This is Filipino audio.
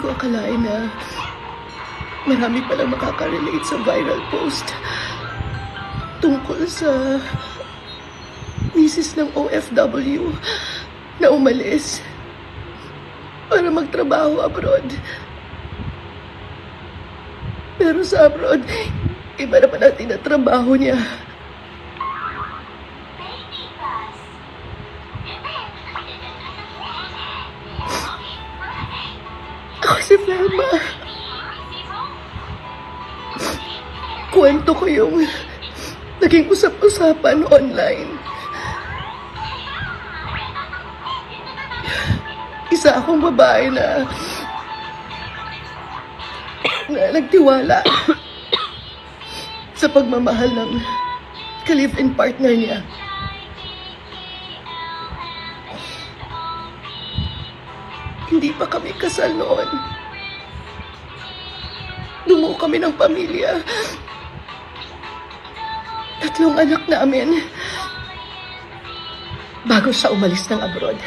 ko akalain na marami palang makaka-relate sa viral post tungkol sa misis ng OFW na umalis para magtrabaho abroad. Pero sa abroad, iba na pala tinatrabaho niya. Ako si Velma. Kwento ko yung naging usap-usapan online. Isa akong babae na nagtiwala sa pagmamahal ng ka-live-in partner niya. Hindi pa kami kasal noon. Dumuo kami ng pamilya. 3 anak namin bago siya umalis ng abroad.